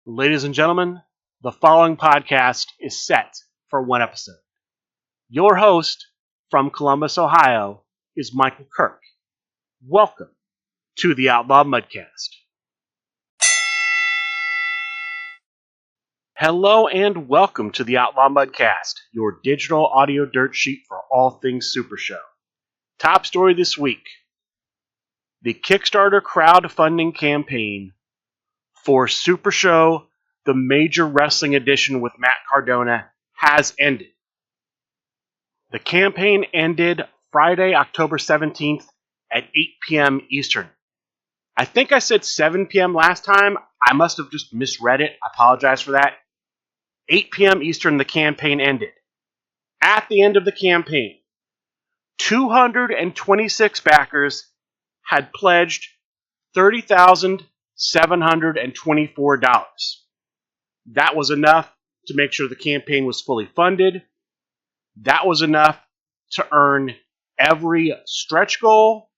Ladies and gentlemen, the following podcast is set for one episode. Your host from Columbus, Ohio, is Michael Kirk. Welcome to the Outlaw Mudcast. Hello and welcome to the Outlaw Mudcast, your digital audio dirt sheet for all things Supershow. Top story this week: the Kickstarter crowdfunding campaign for Supershow, the Major Wrestling Edition with Matt Cardona, has ended. The campaign ended Friday, October 17th at 8 p.m. Eastern. I think I said 7 p.m. last time. I must have just misread it. I apologize for that. 8 p.m. Eastern, the campaign ended. At the end of the campaign, 226 backers had pledged $30,724. That was enough to make sure the campaign was fully funded. That was enough to earn every stretch goal.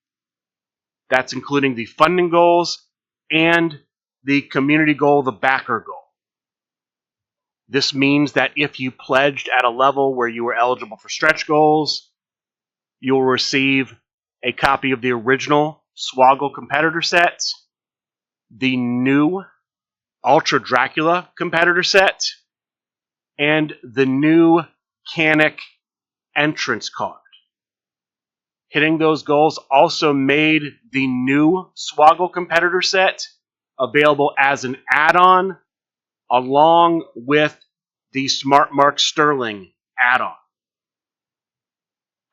That's including the funding goals and the community goal, the backer goal. This means that if you pledged at a level where you were eligible for stretch goals, you will receive a copy of the original Swoggle competitor set, the new Ultra Dracula competitor set, and the new Canic entrance card. Hitting those goals also made the new Swoggle competitor set available as an add-on along with the Smart Mark Sterling add-on.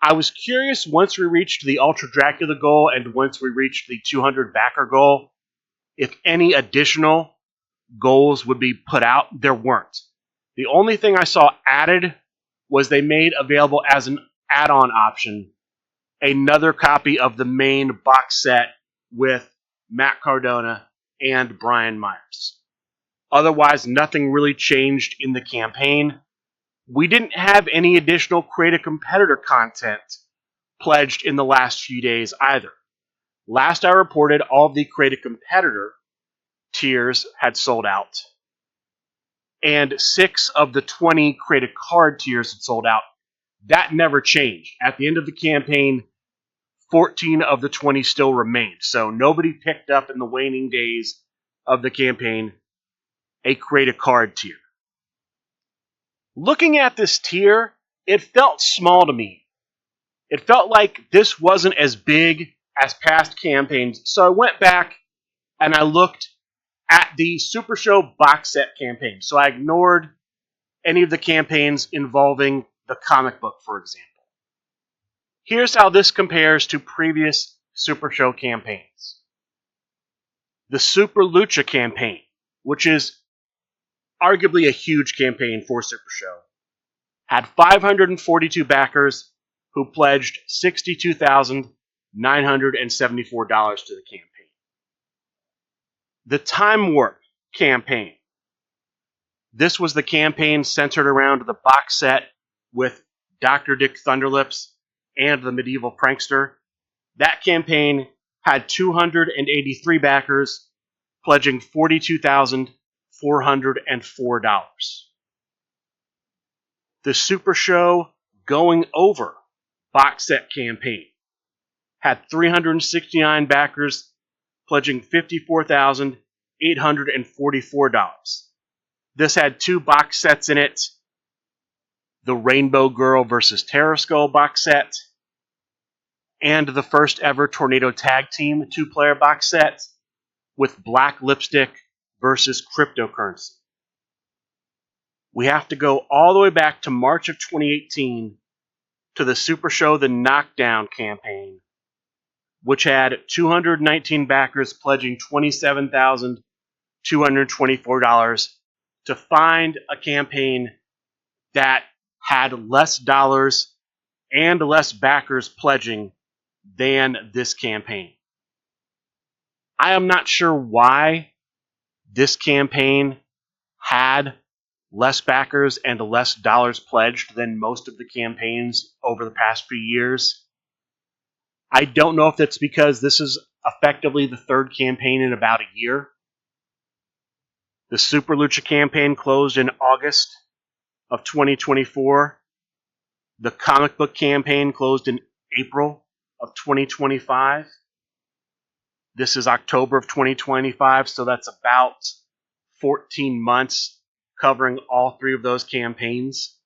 I was curious once we reached the Ultra Dracula goal and once we reached the 200 backer goal, if any additional goals would be put out. There weren't. The only thing I saw added was they made available as an add-on option another copy of the main box set with Matt Cardona and Brian Myers. Otherwise, nothing really changed in the campaign. We didn't have any additional Create a Competitor content pledged in the last few days either. Last I reported, all of the Create a Competitor tiers had sold out, and 6 of the 20 Create a Card tiers had sold out. That never changed. At the end of the campaign, 14 of the 20 still remained. So nobody picked up in the waning days of the campaign a Create a Card tier. Looking at this tier, it felt small to me. It felt like this wasn't as big as past campaigns. So I went back and I looked at the Super Show box set campaign. So I ignored any of the campaigns involving the comic book, for example. Here's how this compares to previous Super Show campaigns. The Super Lucha campaign, which is arguably a huge campaign for Super Show, had 542 backers who pledged $62,974 to the campaign. The Time Warp campaign. This was the campaign centered around the box set with Dr. Dick Thunderlips and the Medieval Prankster. That campaign had 283 backers, pledging $42,404. The Super Show Going Over box set campaign had 369 backers, pledging $54,844. This had 2 box sets in it: the Rainbow Girl vs. Terror Skull box set and the first ever Tornado Tag Team 2-player box set with Black Lipstick versus Cryptocurrency. We have to go all the way back to March of 2018 to the Super Show the Knockdown campaign, which had 219 backers pledging $27,224 to find a campaign that had less dollars and less backers pledging than this campaign. I am not sure why this campaign had less backers and less dollars pledged than most of the campaigns over the past few years. I don't know if that's because this is effectively the third campaign in about a year. The Super Lucha campaign closed in August of 2024. The comic book campaign closed in April of 2025. This is October of 2025, so that's about 14 months covering all three of those campaigns.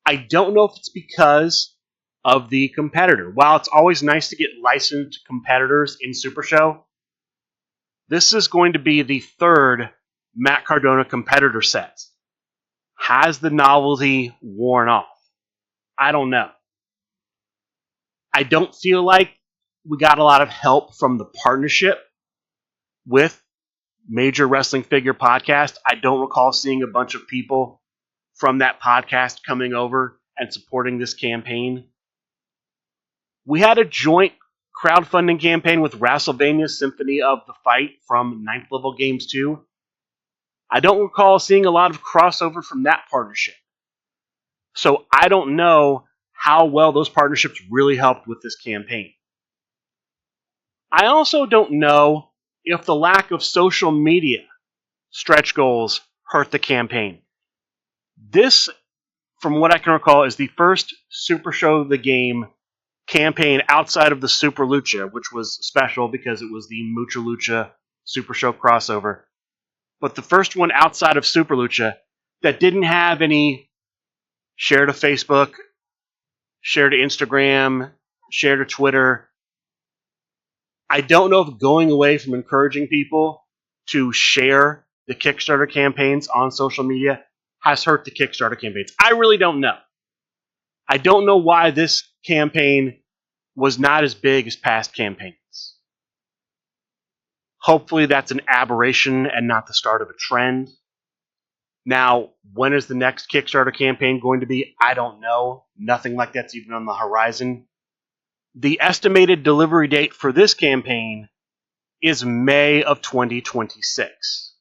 I don't know if it's because of the competitor. While it's always nice to get licensed competitors in Supershow, this is going to be the third Matt Cardona competitor set. Has the novelty worn off? I don't know. I don't feel like we got a lot of help from the partnership with Major Wrestling Figure Podcast. I don't recall seeing a bunch of people from that podcast coming over and supporting this campaign. We had a joint crowdfunding campaign with WrestleMania Symphony of the Fight from 9th Level Games 2. I don't recall seeing a lot of crossover from that partnership. So I don't know how well those partnerships really helped with this campaign. I also don't know if the lack of social media stretch goals hurt the campaign. This, from what I can recall, is the first Supershow the Game campaign outside of the Super Lucha, which was special because it was the Mucha Lucha Super Show crossover. But the first one outside of Super Lucha that didn't have any share to Facebook, share to Instagram, share to Twitter. I don't know if going away from encouraging people to share the Kickstarter campaigns on social media has hurt the Kickstarter campaigns. I really don't know. I don't know why this campaign was not as big as past campaigns. Hopefully that's an aberration and not the start of a trend. Now, when is the next Kickstarter campaign going to be? I don't know. Nothing like that's even on the horizon. The estimated delivery date for this campaign is May of 2026.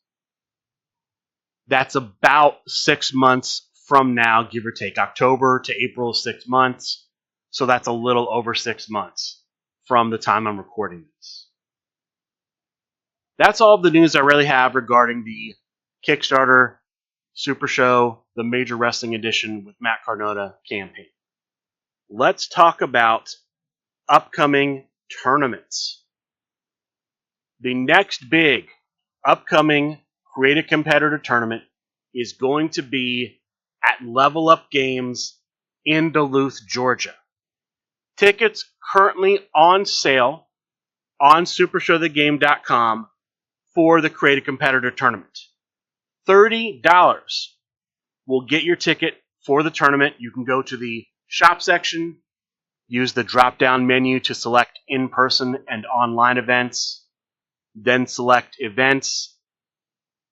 That's about 6 months from now, give or take. October to April is 6 months. So that's a little over 6 months from the time I'm recording this. That's all the news I really have regarding the Kickstarter Super Show, the Major Wrestling Edition with Matt Cardona campaign. Let's talk about upcoming tournaments. The next big upcoming Create a Competitor tournament is going to be at Level Up Games in Duluth, Georgia. Tickets currently on sale on supershowthegame.com for the Create a Competitor tournament. $30 will get your ticket for the tournament. You can go to the shop section, use the drop-down menu to select in-person and online events, then select events.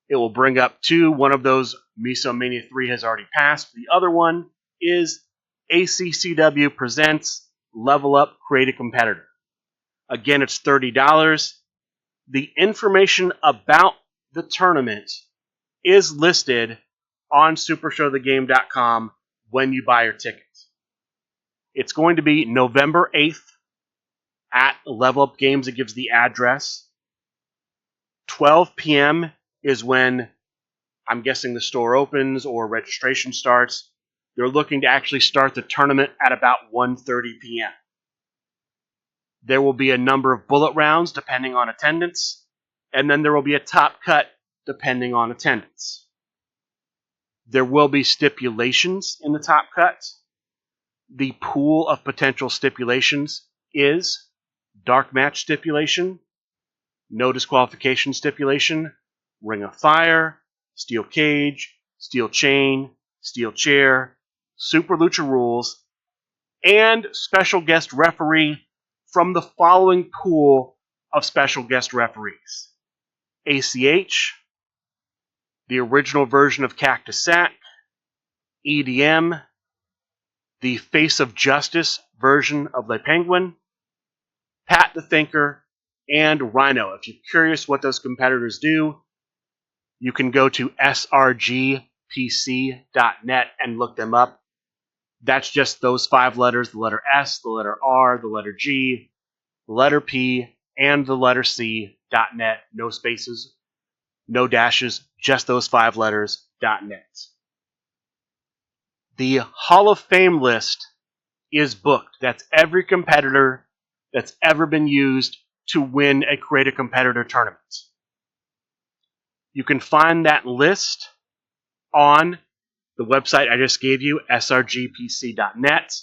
It will bring up two. One of those, Miso Mania 3, has already passed. The other one is ACCW Presents Level Up Create a Competitor. Again, it's $30. The information about the tournament is listed on supershowthegame.com when you buy your ticket. It's going to be November 8th at Level Up Games. It gives the address. 12 p.m. is when I'm guessing the store opens or registration starts. They're looking to actually start the tournament at about 1:30 p.m. There will be a number of bullet rounds depending on attendance, and then there will be a top cut depending on attendance. There will be stipulations in the top cut. The pool of potential stipulations is dark match stipulation, no disqualification stipulation, ring of fire, steel cage, steel chain, steel chair, super lucha rules, and special guest referee from the following pool of special guest referees: ACH, the original version of Cactus Sack, EDM, the Face of Justice version of Le Penguin, Pat the Thinker, and Rhino. If you're curious what those competitors do, you can go to srgpc.net and look them up. That's just those 5 letters: the letter S, the letter R, the letter G, the letter P, and the letter C.net. No spaces. no dashes, just those 5 letters, .net. The Hall of Fame list is booked. That's every competitor that's ever been used to win a Create a Competitor tournament. You can find that list on the website I just gave you, srgpc.net.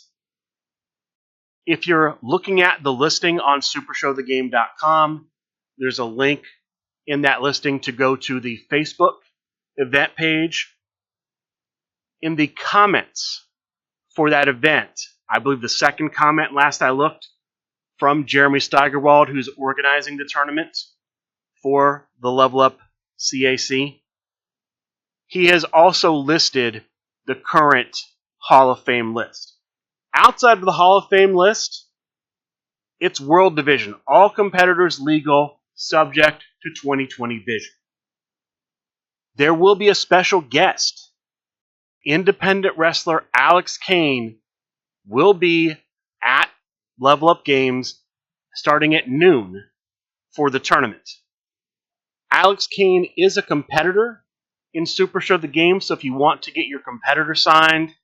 If you're looking at the listing on supershowthegame.com, there's a link in that listing to go to the Facebook event page. In the comments for that event, I believe the second comment last I looked from Jeremy Steigerwald, who's organizing the tournament for the Level Up CAC, he has also listed the current Hall of Fame list. Outside of the Hall of Fame list, it's World Division. All competitors legal, subject to 2020 vision. There will be a special guest. Independent wrestler Alex Kane will be at Level Up Games starting at noon for the tournament. Alex Kane is a competitor in Supershow the Game, so if you want to get your competitor signed,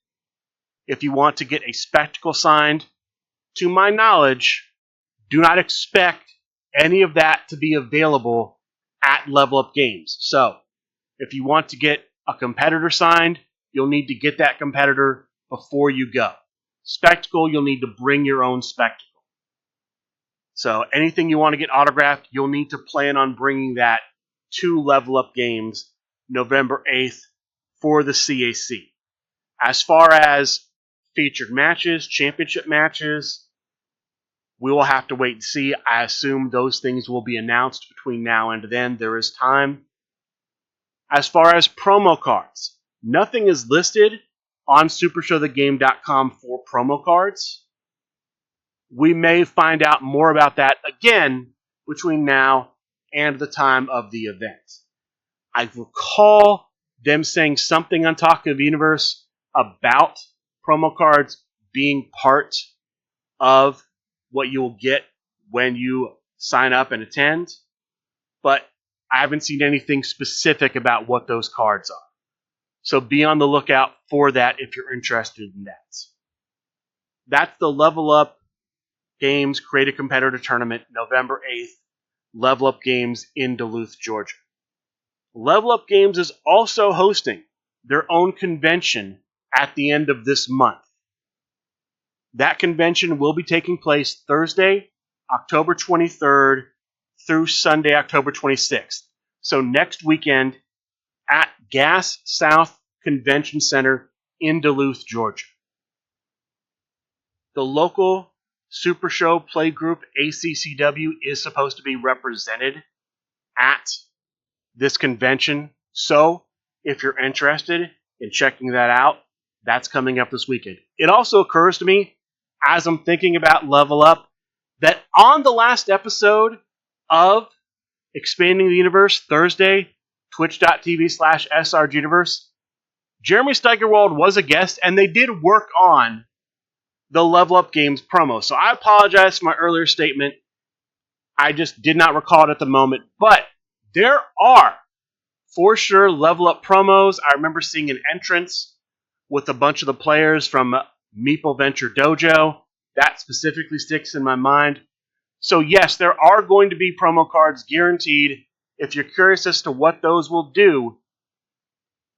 if you want to get a spectacle signed, to my knowledge, do not expect any of that to be available at Level Up Games. So, if you want to get a competitor signed, you'll need to get that competitor before you go. Spectacle, you'll need to bring your own spectacle. So, anything you want to get autographed, you'll need to plan on bringing that to Level Up Games November 8th for the CAC. As far as featured matches, championship matches, we will have to wait and see. I assume those things will be announced between now and then. There is time. As far as promo cards, nothing is listed on supershowthegame.com for promo cards. We may find out more about that again between now and the time of the event. I recall them saying something on Talk of the Universe about promo cards being part of what you will get when you sign up and attend, but I haven't seen anything specific about what those cards are. So be on the lookout for that if you're interested in that. That's the Level Up Games Create a Competitor Tournament, November 8th, Level Up Games in Duluth, Georgia. Level Up Games is also hosting their own convention at the end of this month. That convention will be taking place Thursday, October 23rd through Sunday, October 26th. So next weekend at Gas South Convention Center in Duluth, Georgia. The local Super Show play group ACCW is supposed to be represented at this convention. So if you're interested in checking that out, that's coming up this weekend. It also occurs to me, as I'm thinking about Level Up, that on the last episode of Expanding the Universe, Thursday, twitch.tv/SRG Universe, Jeremy Steigerwald was a guest, and they did work on the Level Up Games promo. So I apologize for my earlier statement. I just did not recall it at the moment. But there are, for sure, Level Up promos. I remember seeing an entrance with a bunch of the players from Meeple Venture Dojo. That specifically sticks in my mind. So yes, there are going to be promo cards guaranteed. If you're curious as to what those will do,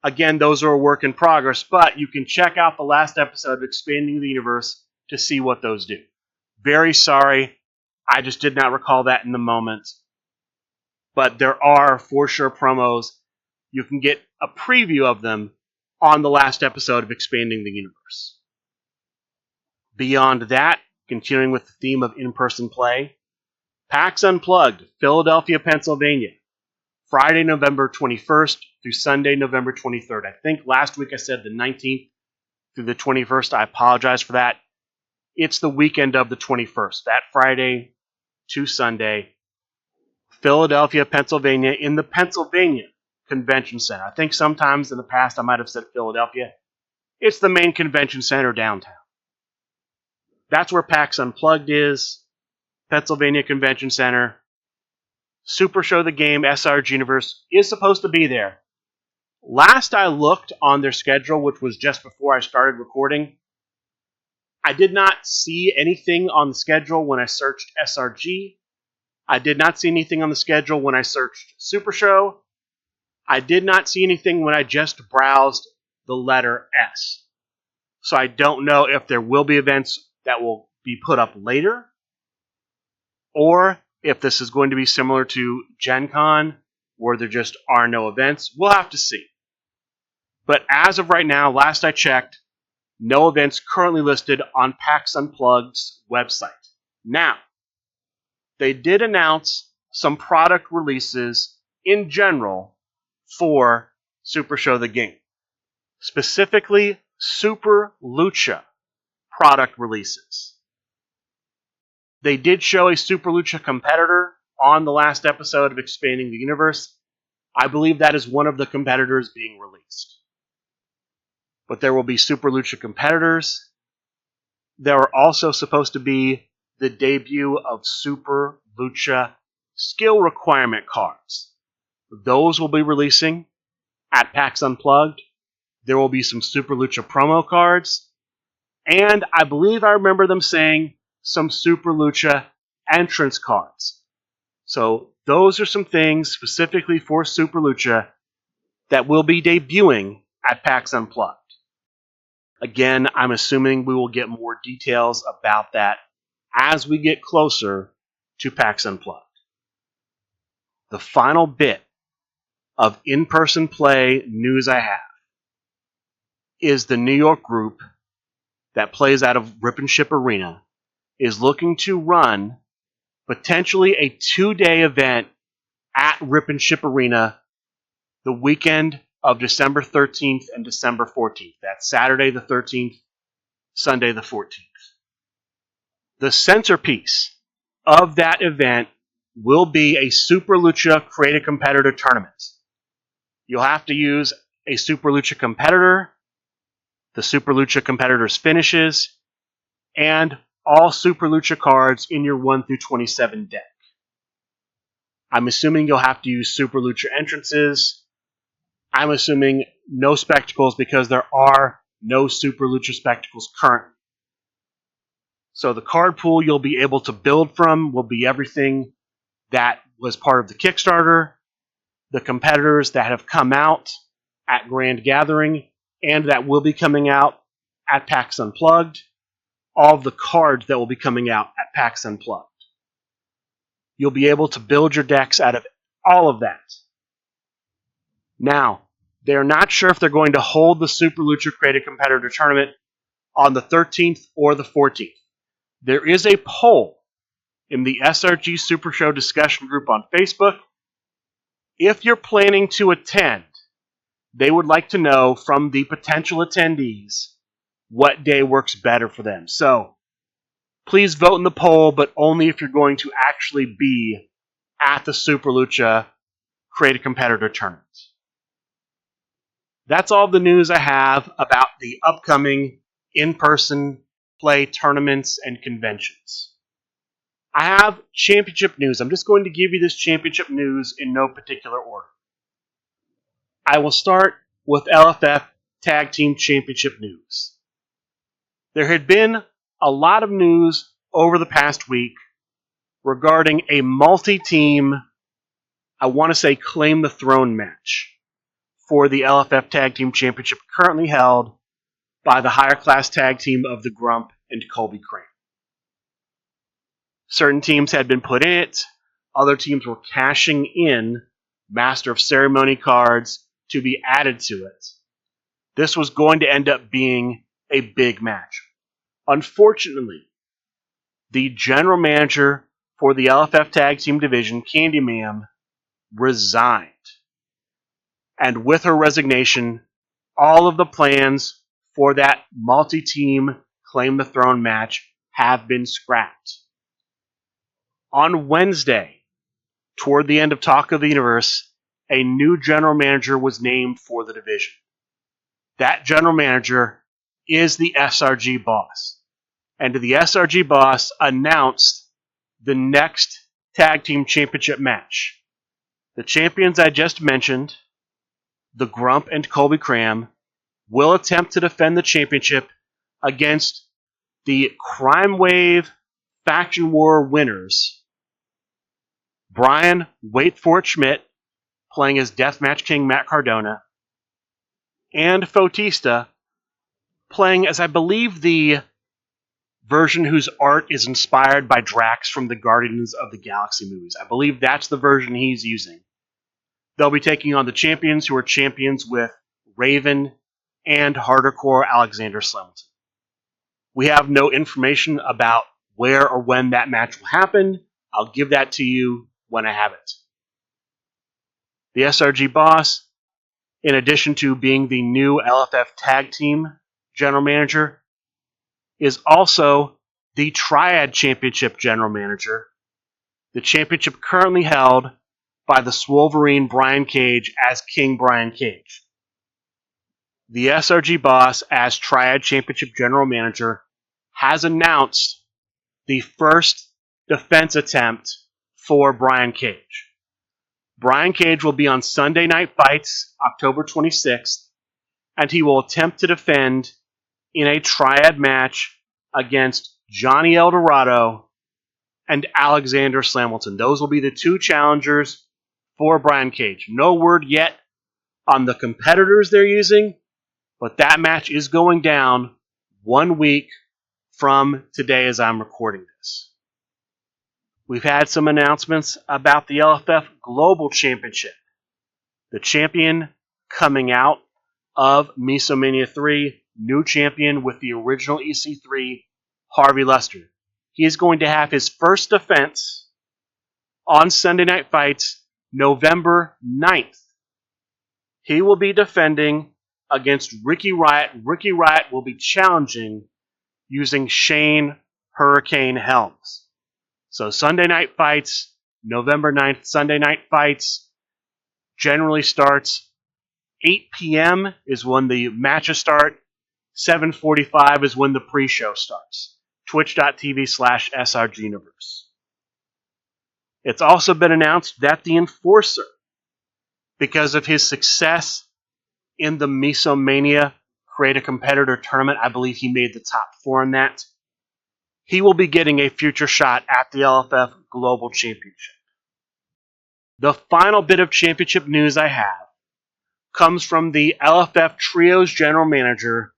again, those are a work in progress, but you can check out the last episode of Expanding the Universe to see what those do. Very sorry, I just did not recall that in the moment. But there are, for sure, promos. You can get a preview of them on the last episode of Expanding the Universe. Beyond that, continuing with the theme of in-person play, PAX Unplugged, Philadelphia, Pennsylvania, Friday, November 21st through Sunday, November 23rd. I think last week I said the 19th through the 21st. I apologize for that. It's the weekend of the 21st, that Friday to Sunday, Philadelphia, Pennsylvania, in the Pennsylvania Convention Center. I think sometimes in the past I might have said Philadelphia. It's the main convention center downtown. That's where PAX Unplugged is, Pennsylvania Convention Center. Supershow the Game SRG Universe is supposed to be there. Last I looked on their schedule, which was just before I started recording, I did not see anything on the schedule when I searched SRG. I did not see anything on the schedule when I searched Supershow. I did not see anything when I just browsed the letter S. So I don't know if there will be events that will be put up later, or if this is going to be similar to Gen Con, where there just are no events. We'll have to see. But as of right now, last I checked, no events currently listed on PAX Unplugged's website. Now, they did announce some product releases in general for Supershow the Game. Specifically, Super Lucha product releases. They did show a Super Lucha competitor on the last episode of Expanding the Universe. I believe that is one of the competitors being released. But there will be Super Lucha competitors. There are also supposed to be the debut of Super Lucha skill requirement cards. Those will be releasing at PAX Unplugged. There will be some Super Lucha promo cards. And I believe I remember them saying some Super Lucha entrance cards. So those are some things specifically for Super Lucha that will be debuting at PAX Unplugged. Again, I'm assuming we will get more details about that as we get closer to PAX Unplugged. The final bit of in-person play news I have is the New York group that plays out of Rip and Ship Arena is looking to run potentially a 2-day event at Rip and Ship Arena the weekend of December 13th and December 14th. That's Saturday the 13th, Sunday the 14th. The centerpiece of that event will be a Super Lucha Create a Competitor tournament. You'll have to use a Super Lucha competitor, the Super Lucha competitor's finishes, and all Super Lucha cards in your 1 through 27 deck. I'm assuming you'll have to use Super Lucha entrances. I'm assuming no spectacles because there are no Super Lucha spectacles currently. So the card pool you'll be able to build from will be everything that was part of the Kickstarter, the competitors that have come out at Grand Gathering, and that will be coming out at PAX Unplugged, all of the cards that will be coming out at PAX Unplugged. You'll be able to build your decks out of all of that. Now, they're not sure if they're going to hold the Super Lucha Create a Competitor tournament on the 13th or the 14th. There is a poll in the SRG Super Show discussion group on Facebook. If you're planning to attend, they would like to know from the potential attendees what day works better for them. So, please vote in the poll, but only if you're going to actually be at the Super Lucha Create a Competitor tournament. That's all the news I have about the upcoming in-person play tournaments and conventions. I have championship news. I'm just going to give you this championship news in no particular order. I will start with LFF Tag Team Championship news. There had been a lot of news over the past week regarding a multi-team, I want to say, Claim the Throne match for the LFF Tag Team Championship currently held by the higher class tag team of the Grump and Colby Crane. Certain teams had been put in it. Other teams were cashing in Master of Ceremony cards to be added to it. This was going to end up being a big match. Unfortunately, the general manager for the LFF Tag Team Division, Candyman, resigned. And with her resignation, all of the plans for that multi-team Claim the Throne match have been scrapped. On Wednesday, toward the end of Talk of the Universe, a new general manager was named for the division. That general manager is the SRG boss. And the SRG boss announced the next Tag Team Championship match. The champions I just mentioned, the Grump and Colby Cram, will attempt to defend the championship against the Crime Wave Faction War winners, Brian Wait For It Schmidt, playing as Deathmatch King Matt Cardona, and Fotista, playing as, I believe, the version whose art is inspired by Drax from the Guardians of the Galaxy movies. I believe that's the version he's using. They'll be taking on the champions, who are champions with Raven and Hardcore Alexander Slemilton. We have no information about where or when that match will happen. I'll give that to you when I have it. The SRG boss, in addition to being the new LFF Tag Team General Manager, is also the Triad Championship General Manager, the championship currently held by the Swolverine Brian Cage as King Brian Cage. The SRG boss, as Triad Championship General Manager, has announced the first defense attempt for Brian Cage. Brian Cage will be on Sunday Night Fights, October 26th, and he will attempt to defend in a triad match against Johnny Eldorado and Alexander Slamilton. Those will be the two challengers for Brian Cage. No word yet on the competitors they're using, but that match is going down 1 week from today as I'm recording this. We've had some announcements about the LFF Global Championship. The champion coming out of Misomania 3, new champion with the original EC3, Harvey Lester. He is going to have his first defense on Sunday Night Fights, November 9th. He will be defending against Ricky Riot. Ricky Riot will be challenging using Shane Hurricane Helms. So Sunday Night Fights, November 9th, Sunday Night Fights generally starts 8 p.m. is when the matches start. 7:45 is when the pre-show starts. Twitch.tv/SRG Universe. It's also been announced that the Enforcer, because of his success in the Misomania Create a Competitor tournament, I believe he made the top 4 in that, he will be getting a future shot at the LFF Global Championship. The final bit of championship news I have comes from the LFF Trios General Manager,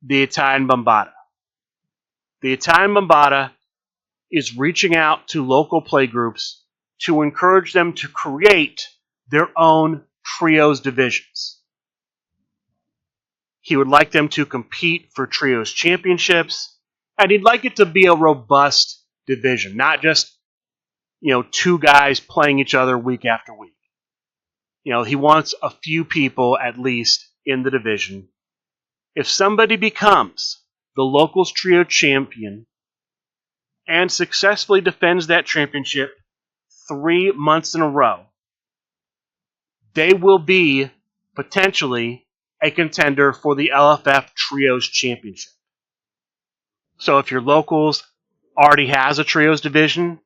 the Italian Bombata. The Italian Bombata is reaching out to local playgroups to encourage them to create their own Trios divisions. He would like them to compete for Trios championships, and he'd like it to be a robust division, not just, two guys playing each other week after week. He wants a few people at least in the division. If somebody becomes the locals trio champion and successfully defends that championship 3 months in a row, they will be potentially a contender for the LFF Trios Championship. So if your locals already has a Trios division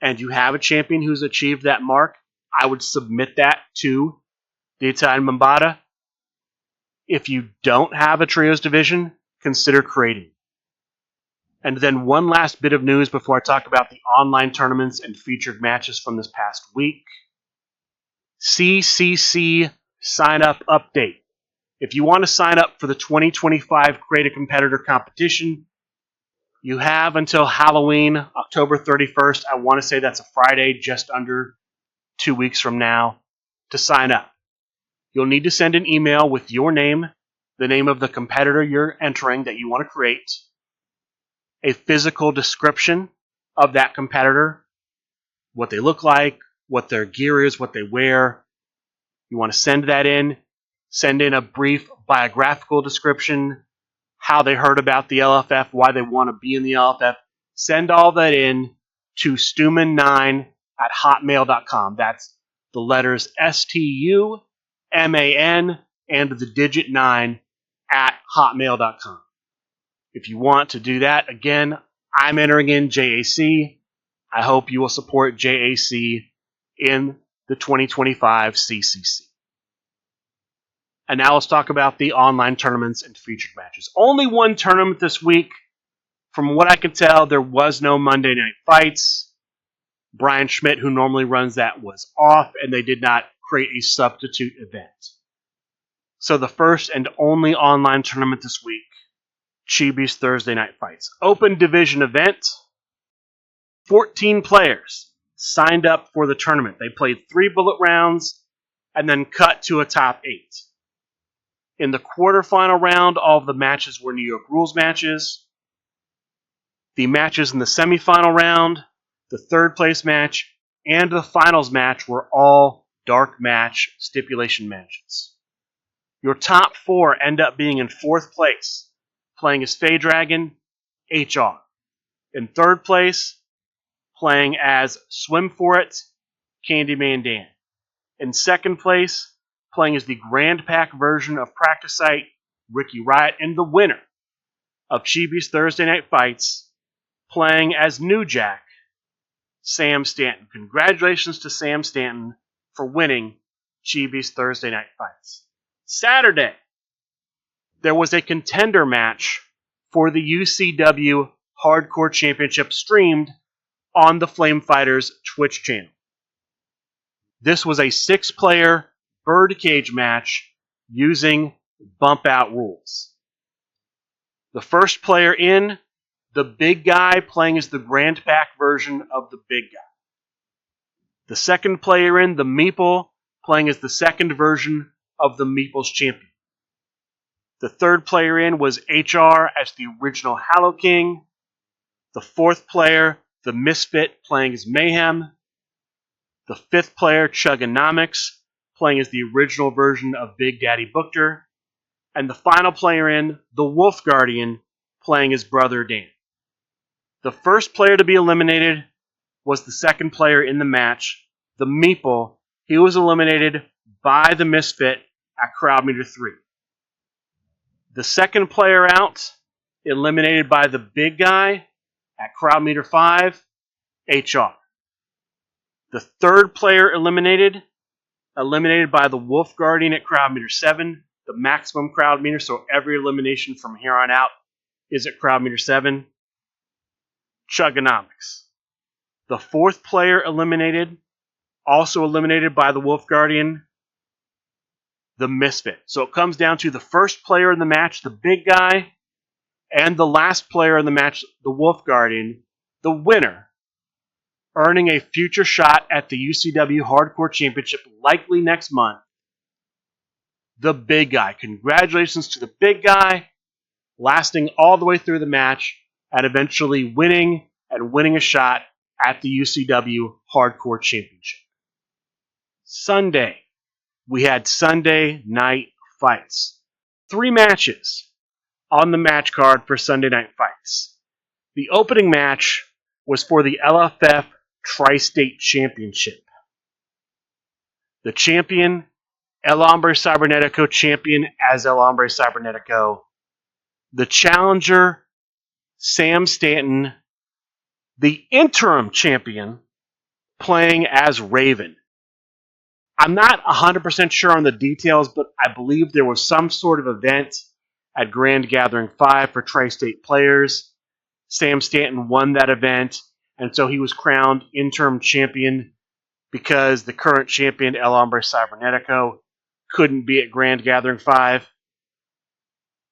and you have a champion who's achieved that mark, I would submit that to the Italian Bombata. If you don't have a Trios division, consider creating. And then one last bit of news before I talk about the online tournaments and featured matches from this past week. CCC sign-up update. If you want to sign up for the 2025 Create a Competitor competition, you have until Halloween, October 31st. I want to say that's a Friday, just under 2 weeks from now, to sign up. You'll need to send an email with your name, the name of the competitor you're entering that you want to create, a physical description of that competitor, what they look like, what their gear is, what they wear. You want to send that in. Send in a brief biographical description, how they heard about the LFF, why they want to be in the LFF. Send all that in to stuman9@hotmail.com. That's the letters STUMAN and the digit 9 at hotmail.com. If you want to do that, again, I'm entering in JAC. I hope you will support JAC in the 2025 CCC. And now let's talk about the online tournaments and featured matches. Only one tournament this week. From what I can tell, there was no Monday Night Fights. Brian Schmidt, who normally runs that, was off, and they did not create a substitute event. So the first and only online tournament this week, Chibi's Thursday Night Fights. Open division event. 14 players signed up for the tournament. They played 3 bullet rounds and then cut to a top 8. In the quarterfinal round, all of the matches were New York rules matches. The matches in the semifinal round, the third place match, and the finals match were all dark match stipulation matches. Your top 4 end up being in 4th place, playing as Faye Dragon, HR. In 3rd place, playing as Swim For It, Candyman Dan. In 2nd place, playing as the Grand Pack version of Practice Site, Ricky Riot. And the winner of Chibi's Thursday Night Fights, playing as New Jack, Sam Stanton. Congratulations to Sam Stanton for winning Chibi's Thursday Night Fights. Saturday, there was a contender match for the UCW Hardcore Championship streamed on the Flame Fighters Twitch channel. This was a 6-player birdcage match using bump out rules. The first player in, the big guy playing as the Grand Pack version of the big guy. The second player in, the Meeple, playing as the second version of the Meeple's champion. The third player in was HR as the original Hallow King. The fourth player, the Misfit, playing as Mayhem. The fifth player, Chugonomics, playing as the original version of Big Daddy Booker. And the final player in, the Wolf Guardian, playing as Brother Dan. The first player to be eliminated was the second player in the match, the Meeple. He was eliminated by the Misfit at crowd meter 3. The second player out, eliminated by the big guy at crowd meter 5, HR. The third player eliminated by the Wolf Guardian at crowd meter 7, the maximum crowd meter, so every elimination from here on out is at crowd meter 7. Chugonomics. The fourth player eliminated, also eliminated by the Wolf Guardian, the Misfit. So it comes down to the first player in the match, the big guy, and the last player in the match, the Wolf Guardian, the winner, earning a future shot at the UCW Hardcore Championship likely next month. The big guy. Congratulations to the big guy, lasting all the way through the match and eventually winning a shot at the UCW Hardcore Championship. Sunday, we had Sunday Night Fights. 3 matches on the match card for Sunday Night Fights. The opening match was for the LFF Tri-State Championship. The champion, El Hombre Cybernetico, champion as El Hombre Cybernetico. The challenger, Sam Stanton, the interim champion, playing as Raven. I'm not 100% sure on the details, but I believe there was some sort of event at Grand Gathering 5 for Tri-State players. Sam Stanton won that event, and so he was crowned interim champion because the current champion, El Hombre Cybernetico, couldn't be at Grand Gathering 5.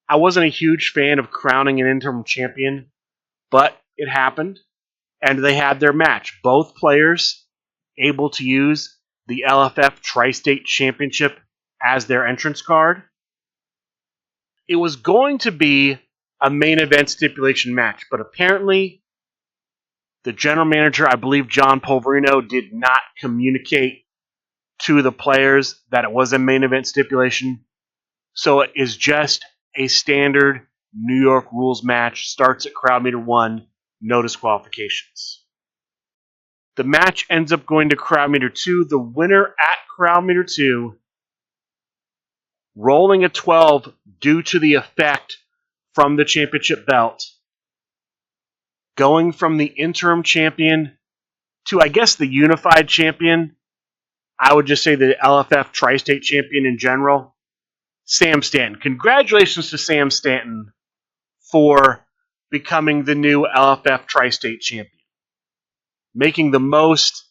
I wasn't a huge fan of crowning an interim champion, but it happened, and they had their match. Both players able to use the LFF Tri-State Championship as their entrance card. It was going to be a main event stipulation match, but apparently the general manager, I believe John Polverino, did not communicate to the players that it was a main event stipulation. So it is just a standard New York rules match. Starts at crowd meter 1, no disqualifications. The match ends up going to crowd meter 2. The winner at crowd meter 2, rolling a 12 due to the effect from the championship belt, going from the interim champion to, I guess, the unified champion, I would just say the LFF Tri-State champion in general, Sam Stanton. Congratulations to Sam Stanton for becoming the new LFF Tri-State champion. Making the most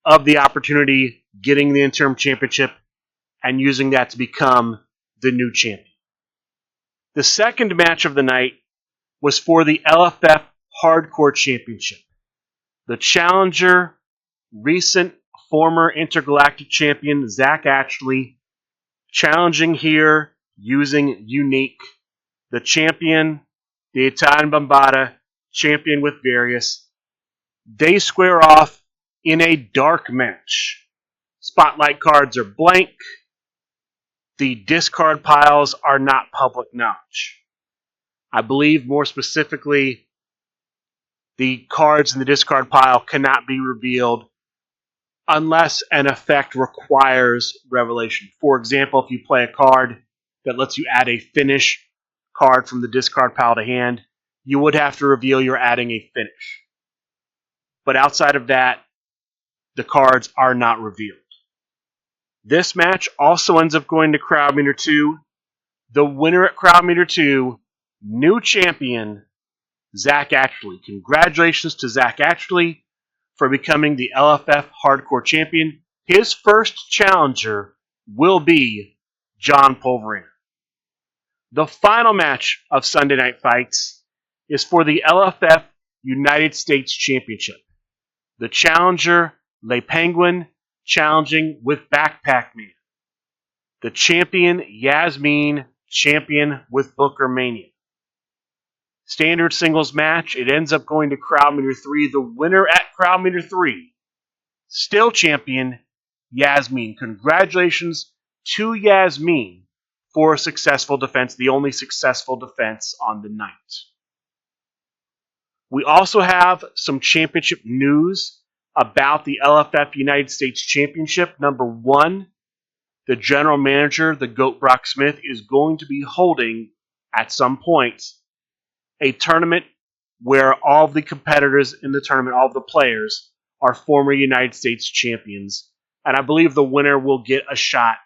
of the opportunity, getting the interim championship, and using that to become the new champion. The second match of the night was for the LFF Hardcore Championship. The challenger, recent former intergalactic champion Zach Ashley, challenging here using Unique. The champion, the Italian Bambata, champion with Various. They square off in a dark match. Spotlight cards are blank. The discard piles are not public knowledge. I believe more specifically, the cards in the discard pile cannot be revealed unless an effect requires revelation. For example, if you play a card that lets you add a finish card from the discard pile to hand, you would have to reveal you're adding a finish. But outside of that, the cards are not revealed. This match also ends up going to Crowd Meter 2. The winner at Crowd Meter 2, new champion, Zach Ashley. Congratulations to Zach Ashley for becoming the LFF Hardcore Champion. His first challenger will be John Pulverine. The final match of Sunday Night Fights is for the LFF United States Championship. The challenger, Le Penguin, challenging with Backpack Man. The champion, Yasmin, champion with Booker Mania. Standard singles match. It ends up going to Crowd Meter 3. The winner at Crowd Meter 3, still champion, Yasmin. Congratulations to Yasmin for a successful defense, the only successful defense on the night. We also have some championship news about the LFF United States Championship. Number one, the general manager, the GOAT Brock Smith, is going to be holding, at some point, a tournament where all of the competitors in the tournament, all of the players, are former United States champions. And I believe the winner will get a shot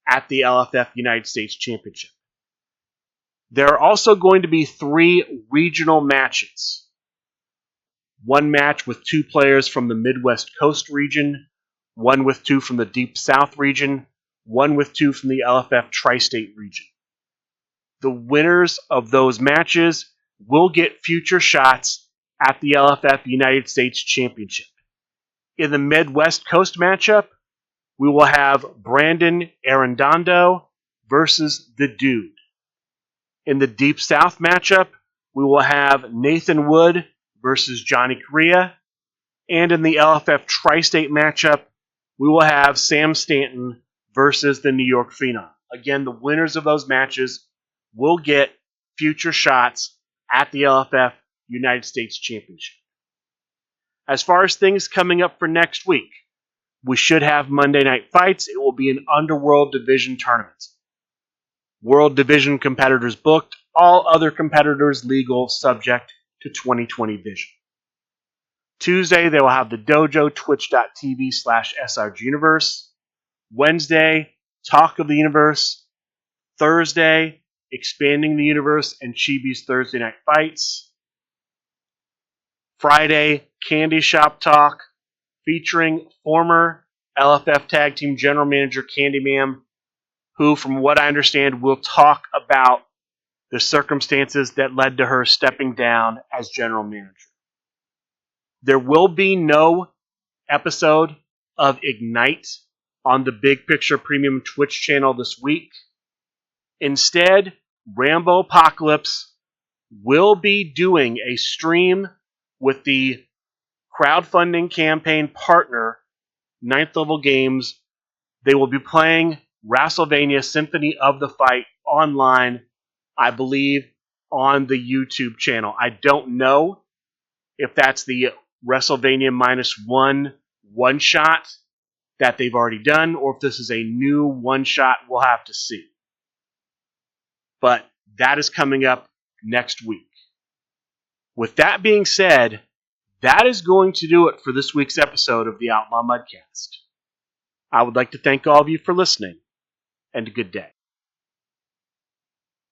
at the LFF United States Championship. There are also going to be 3 regional matches. One match with 2 players from the Midwest Coast region, one with 2 from the Deep South region, one with 2 from the LFF Tri-State region. The winners of those matches will get future shots at the LFF United States Championship. In the Midwest Coast matchup, we will have Brandon Arredondo versus The Dude. In the Deep South matchup, we will have Nathan Wood versus Johnny Correa. And in the LFF Tri-State matchup, we will have Sam Stanton versus the New York Phenom. Again, the winners of those matches will get future shots at the LFF United States Championship. As far as things coming up for next week, we should have Monday Night Fights. It will be an Underworld Division tournament. World Division competitors booked, all other competitors legal, subject to 2020 vision. Tuesday, they will have the dojo, twitch.tv/SRG Universe. Wednesday, Talk of the Universe. Thursday, Expanding the Universe and Chibi's Thursday Night Fights. Friday, Candy Shop Talk, featuring former LFF Tag Team General Manager Candyman, who, from what I understand, will talk about the circumstances that led to her stepping down as General Manager. There will be no episode of Ignite on the Big Picture Premium Twitch channel this week. Instead, Rambo Apocalypse will be doing a stream with the crowdfunding campaign partner, 9th Level Games. They will be playing WrestleMania Symphony of the Fight online, I believe, on the YouTube channel. I don't know if that's the WrestleMania -1 one-shot that they've already done, or if this is a new one-shot. We'll have to see. But that is coming up next week. With that being said, that is going to do it for this week's episode of the Outlaw Mudcast. I would like to thank all of you for listening, and good day.